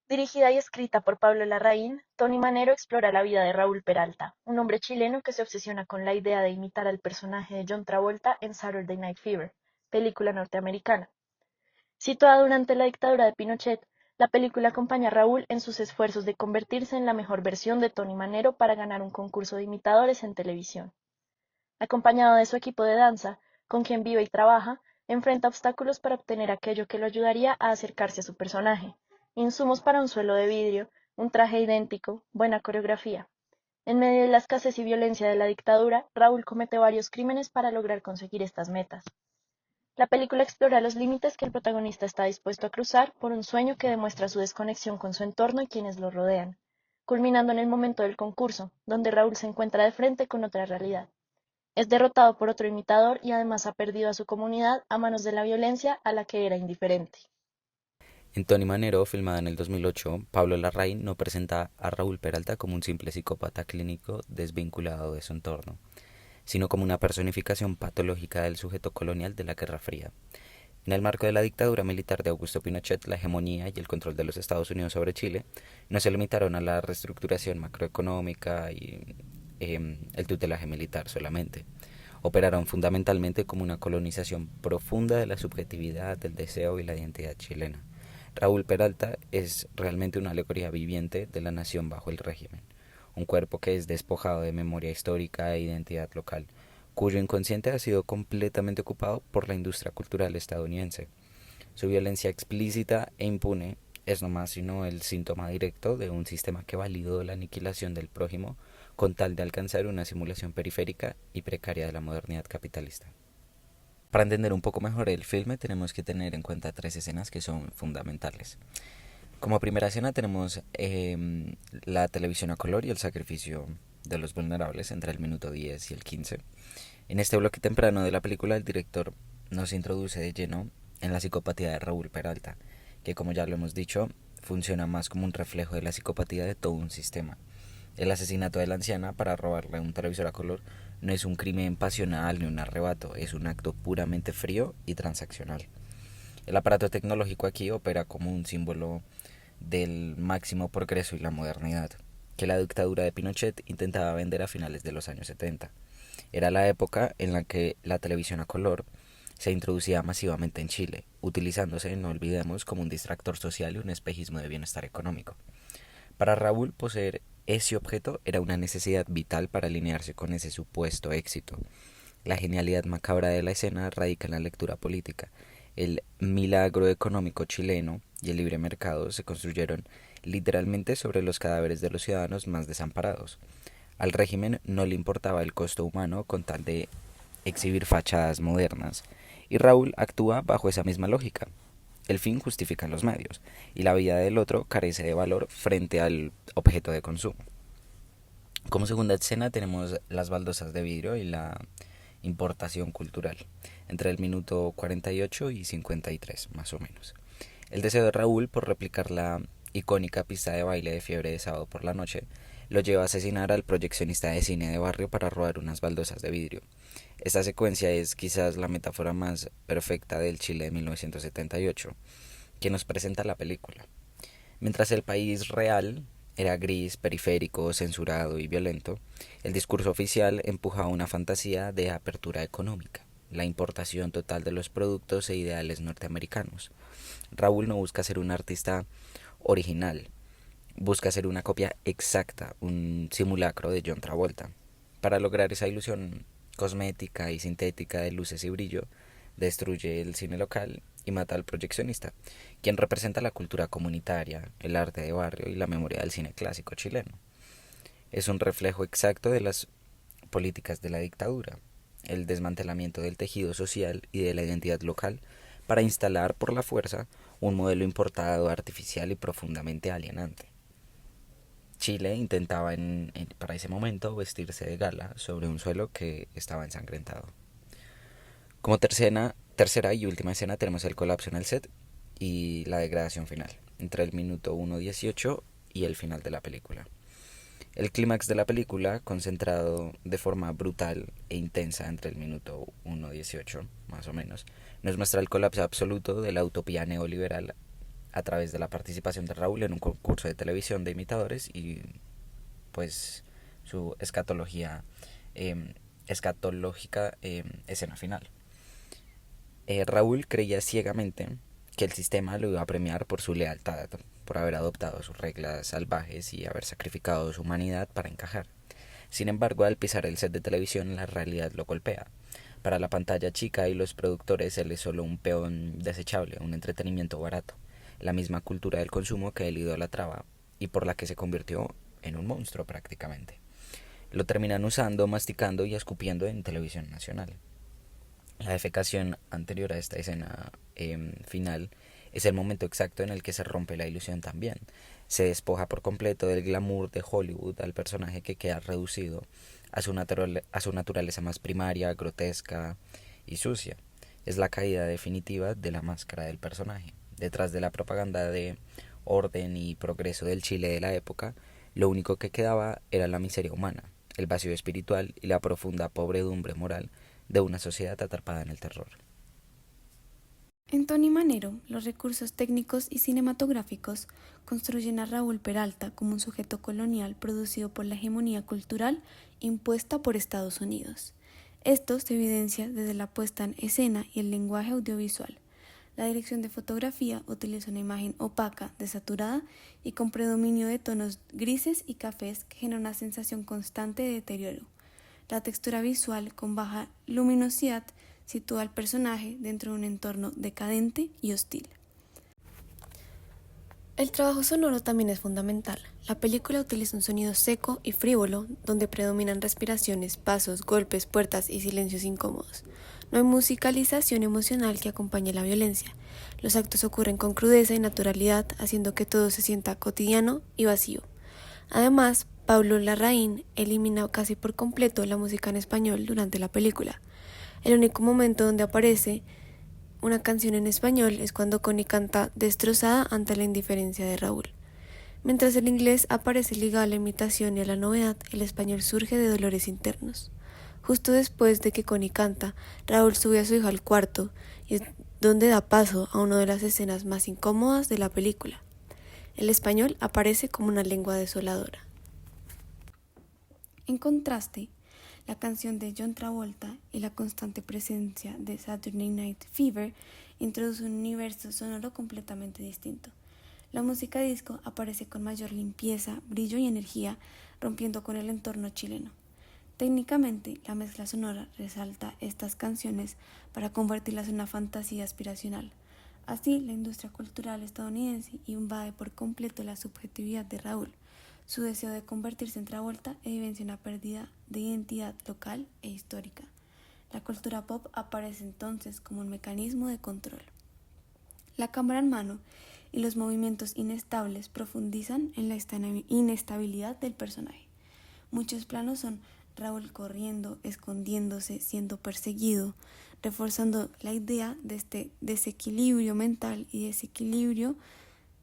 Dirigida y escrita por Pablo Larraín, Tony Manero explora la vida de Raúl Peralta, un hombre chileno que se obsesiona con la idea de imitar al personaje de John Travolta en Saturday Night Fever, película norteamericana. Situada durante la dictadura de Pinochet, la película acompaña a Raúl en sus esfuerzos de convertirse en la mejor versión de Tony Manero para ganar un concurso de imitadores en televisión. Acompañado de su equipo de danza, con quien vive y trabaja, enfrenta obstáculos para obtener aquello que lo ayudaría a acercarse a su personaje: insumos para un suelo de vidrio, un traje idéntico, buena coreografía. En medio de la escasez y violencia de la dictadura, Raúl comete varios crímenes para lograr conseguir estas metas. La película explora los límites que el protagonista está dispuesto a cruzar por un sueño que demuestra su desconexión con su entorno y quienes lo rodean, culminando en el momento del concurso, donde Raúl se encuentra de frente con otra realidad. Es derrotado por otro imitador y además ha perdido a su comunidad a manos de la violencia a la que era indiferente. En Tony Manero, filmada en el 2008, Pablo Larraín no presenta a Raúl Peralta como un simple psicópata clínico desvinculado de su entorno, sino como una personificación patológica del sujeto colonial de la Guerra Fría. En el marco de la dictadura militar de Augusto Pinochet, la hegemonía y el control de los Estados Unidos sobre Chile no se limitaron a la reestructuración macroeconómica y el tutelaje militar solamente. Operaron fundamentalmente como una colonización profunda de la subjetividad, del deseo y la identidad chilena. Raúl Peralta es realmente una alegoría viviente de la nación bajo el régimen, un cuerpo que es despojado de memoria histórica e identidad local, cuyo inconsciente ha sido completamente ocupado por la industria cultural estadounidense. Su violencia explícita e impune es no más sino el síntoma directo de un sistema que validó la aniquilación del prójimo con tal de alcanzar una simulación periférica y precaria de la modernidad capitalista. Para entender un poco mejor el filme tenemos que tener en cuenta tres escenas que son fundamentales. Como primera escena tenemos la televisión a color y el sacrificio de los vulnerables entre el minuto 10 y el 15. En este bloque temprano de la película el director nos introduce de lleno en la psicopatía de Raúl Peralta, que como ya lo hemos dicho, funciona más como un reflejo de la psicopatía de todo un sistema. El asesinato de la anciana para robarle un televisor a color no es un crimen pasional ni un arrebato, es un acto puramente frío y transaccional. El aparato tecnológico aquí opera como un símbolo del máximo progreso y la modernidad, que la dictadura de Pinochet intentaba vender a finales de los años 70. Era la época en la que la televisión a color se introducía masivamente en Chile, utilizándose, no olvidemos, como un distractor social y un espejismo de bienestar económico. Para Raúl, poseer ese objeto era una necesidad vital para alinearse con ese supuesto éxito. La genialidad macabra de la escena radica en la lectura política. El milagro económico chileno y el libre mercado se construyeron literalmente sobre los cadáveres de los ciudadanos más desamparados. Al régimen no le importaba el costo humano con tal de exhibir fachadas modernas, y Raúl actúa bajo esa misma lógica. El fin justifica los medios, y la vida del otro carece de valor frente al objeto de consumo. Como segunda escena tenemos las baldosas de vidrio y la importación cultural, entre el minuto 48 y 53, más o menos. El deseo de Raúl por replicar la icónica pista de baile de Fiebre de Sábado por la Noche lo lleva a asesinar al proyeccionista de cine de barrio para robar unas baldosas de vidrio. Esta secuencia es quizás la metáfora más perfecta del Chile de 1978, que nos presenta la película. Mientras el país real era gris, periférico, censurado y violento, el discurso oficial empujaba una fantasía de apertura económica, la importación total de los productos e ideales norteamericanos. Raúl no busca ser un artista original, busca ser una copia exacta, un simulacro de John Travolta. Para lograr esa ilusión cosmética y sintética de luces y brillo, destruye el cine local y mata al proyeccionista, quien representa la cultura comunitaria, el arte de barrio y la memoria del cine clásico chileno. Es un reflejo exacto de las políticas de la dictadura, el desmantelamiento del tejido social y de la identidad local para instalar por la fuerza un modelo importado, artificial y profundamente alienante. Chile intentaba para ese momento vestirse de gala sobre un suelo que estaba ensangrentado. Como tercera y última escena tenemos el colapso en el set y la degradación final, entre el minuto 1:18 y el final de la película. El clímax de la película, concentrado de forma brutal e intensa entre el minuto 1:18, más o menos, nos muestra el colapso absoluto de la utopía neoliberal a través de la participación de Raúl en un concurso de televisión de imitadores y pues su escatológica escena final. Raúl creía ciegamente que el sistema lo iba a premiar por su lealtad, por haber adoptado sus reglas salvajes y haber sacrificado su humanidad para encajar. Sin embargo, al pisar el set de televisión, la realidad lo golpea. Para la pantalla chica y los productores, él es solo un peón desechable, un entretenimiento barato, la misma cultura del consumo que él idolatraba y por la que se convirtió en un monstruo prácticamente. Lo terminan usando, masticando y escupiendo en televisión nacional. La defecación anterior a esta escena final es el momento exacto en el que se rompe la ilusión también. Se despoja por completo del glamour de Hollywood al personaje que queda reducido a su naturaleza más primaria, grotesca y sucia. Es la caída definitiva de la máscara del personaje. Detrás de la propaganda de orden y progreso del Chile de la época, lo único que quedaba era la miseria humana, el vacío espiritual y la profunda pobredumbre moral de una sociedad atrapada en el terror. En Tony Manero, los recursos técnicos y cinematográficos construyen a Raúl Peralta como un sujeto colonial producido por la hegemonía cultural impuesta por Estados Unidos. Esto se evidencia desde la puesta en escena y el lenguaje audiovisual. La dirección de fotografía utiliza una imagen opaca, desaturada y con predominio de tonos grises y cafés que genera una sensación constante de deterioro. La textura visual con baja luminosidad sitúa al personaje dentro de un entorno decadente y hostil. El trabajo sonoro también es fundamental. La película utiliza un sonido seco y frívolo, donde predominan respiraciones, pasos, golpes, puertas y silencios incómodos. No hay musicalización emocional que acompañe la violencia. Los actos ocurren con crudeza y naturalidad, haciendo que todo se sienta cotidiano y vacío. Además, Pablo Larraín elimina casi por completo la música en español durante la película. El único momento donde aparece una canción en español es cuando Connie canta destrozada ante la indiferencia de Raúl. Mientras el inglés aparece ligado a la imitación y a la novedad, el español surge de dolores internos. Justo después de que Connie canta, Raúl sube a su hija al cuarto y es donde da paso a una de las escenas más incómodas de la película. El español aparece como una lengua desoladora. En contraste, la canción de John Travolta y la constante presencia de Saturday Night Fever introduce un universo sonoro completamente distinto. La música disco aparece con mayor limpieza, brillo y energía, rompiendo con el entorno chileno. Técnicamente, la mezcla sonora resalta estas canciones para convertirlas en una fantasía aspiracional. Así, la industria cultural estadounidense invade por completo la subjetividad de Raúl. Su deseo de convertirse en Travolta evidencia una pérdida de identidad local e histórica. La cultura pop aparece entonces como un mecanismo de control. La cámara en mano y los movimientos inestables profundizan en la inestabilidad del personaje. Muchos planos son Raúl corriendo, escondiéndose, siendo perseguido, reforzando la idea de este desequilibrio mental y desequilibrio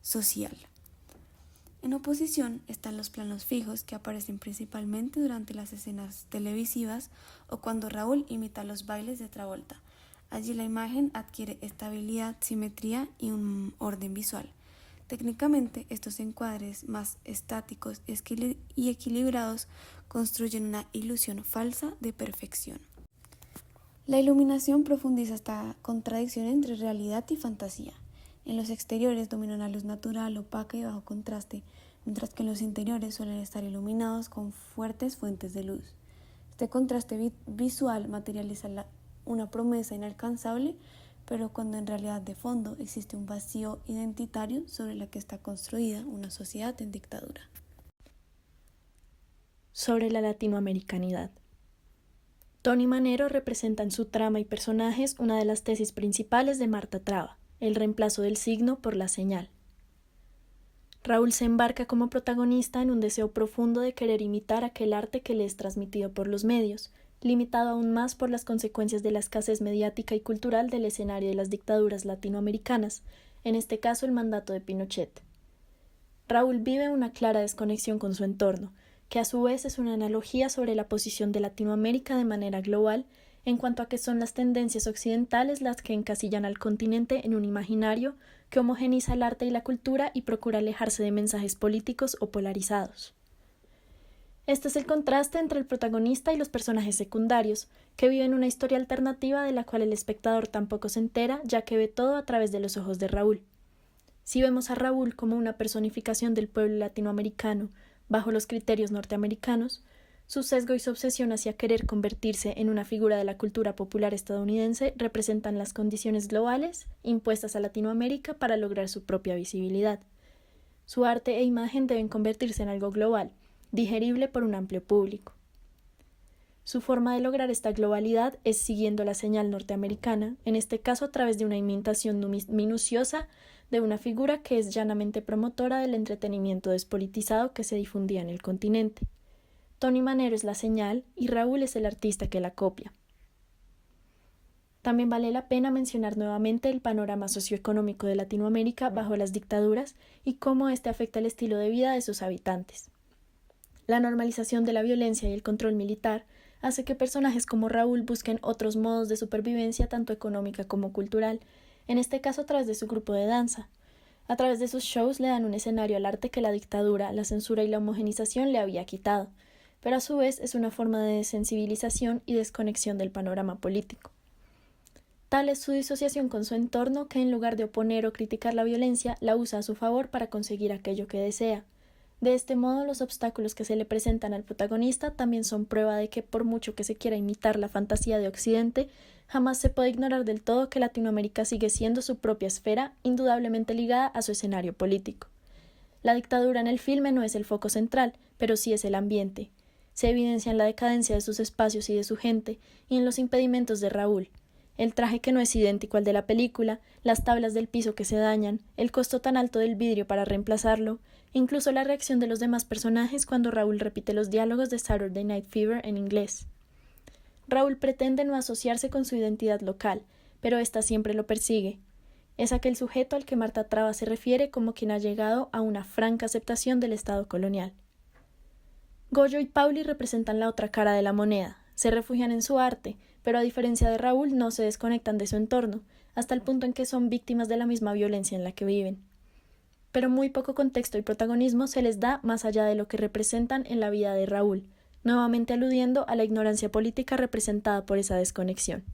social. En oposición están los planos fijos que aparecen principalmente durante las escenas televisivas o cuando Raúl imita los bailes de Travolta. Allí la imagen adquiere estabilidad, simetría y un orden visual. Técnicamente, estos encuadres más estáticos y equilibrados construyen una ilusión falsa de perfección. La iluminación profundiza esta contradicción entre realidad y fantasía. En los exteriores domina una luz natural, opaca y bajo contraste, mientras que en los interiores suelen estar iluminados con fuertes fuentes de luz. Este contraste visual materializa una promesa inalcanzable, pero cuando en realidad de fondo existe un vacío identitario sobre la que está construida una sociedad en dictadura. Sobre la latinoamericanidad. Tony Manero representa en su trama y personajes una de las tesis principales de Marta Traba, el reemplazo del signo por la señal. Raúl se embarca como protagonista en un deseo profundo de querer imitar aquel arte que le es transmitido por los medios, limitado aún más por las consecuencias de la escasez mediática y cultural del escenario de las dictaduras latinoamericanas, en este caso el mandato de Pinochet. Raúl vive una clara desconexión con su entorno, que a su vez es una analogía sobre la posición de Latinoamérica de manera global en cuanto a que son las tendencias occidentales las que encasillan al continente en un imaginario que homogeniza el arte y la cultura y procura alejarse de mensajes políticos o polarizados. Este es el contraste entre el protagonista y los personajes secundarios, que viven una historia alternativa de la cual el espectador tampoco se entera, ya que ve todo a través de los ojos de Raúl. Si vemos a Raúl como una personificación del pueblo latinoamericano bajo los criterios norteamericanos, su sesgo y su obsesión hacia querer convertirse en una figura de la cultura popular estadounidense representan las condiciones globales impuestas a Latinoamérica para lograr su propia visibilidad. Su arte e imagen deben convertirse en algo global, digerible por un amplio público. Su forma de lograr esta globalidad es siguiendo la señal norteamericana, en este caso a través de una imitación minuciosa de una figura que es llanamente promotora del entretenimiento despolitizado que se difundía en el continente. Tony Manero es la señal y Raúl es el artista que la copia. También vale la pena mencionar nuevamente el panorama socioeconómico de Latinoamérica bajo las dictaduras y cómo este afecta el estilo de vida de sus habitantes. La normalización de la violencia y el control militar hace que personajes como Raúl busquen otros modos de supervivencia tanto económica como cultural, en este caso a través de su grupo de danza. A través de sus shows le dan un escenario al arte que la dictadura, la censura y la homogenización le había quitado, pero a su vez es una forma de desensibilización y desconexión del panorama político. Tal es su disociación con su entorno que en lugar de oponer o criticar la violencia, la usa a su favor para conseguir aquello que desea. De este modo, los obstáculos que se le presentan al protagonista también son prueba de que, por mucho que se quiera imitar la fantasía de Occidente, jamás se puede ignorar del todo que Latinoamérica sigue siendo su propia esfera, indudablemente ligada a su escenario político. La dictadura en el filme no es el foco central, pero sí es el ambiente. Se evidencia en la decadencia de sus espacios y de su gente, y en los impedimentos de Raúl. El traje que no es idéntico al de la película, las tablas del piso que se dañan, el costo tan alto del vidrio para reemplazarlo, incluso la reacción de los demás personajes cuando Raúl repite los diálogos de Saturday Night Fever en inglés. Raúl pretende no asociarse con su identidad local, pero ésta siempre lo persigue. Es aquel sujeto al que Marta Traba se refiere como quien ha llegado a una franca aceptación del Estado colonial. Goyo y Pauli representan la otra cara de la moneda, se refugian en su arte, pero a diferencia de Raúl no se desconectan de su entorno, hasta el punto en que son víctimas de la misma violencia en la que viven. Pero muy poco contexto y protagonismo se les da más allá de lo que representan en la vida de Raúl, nuevamente aludiendo a la ignorancia política representada por esa desconexión.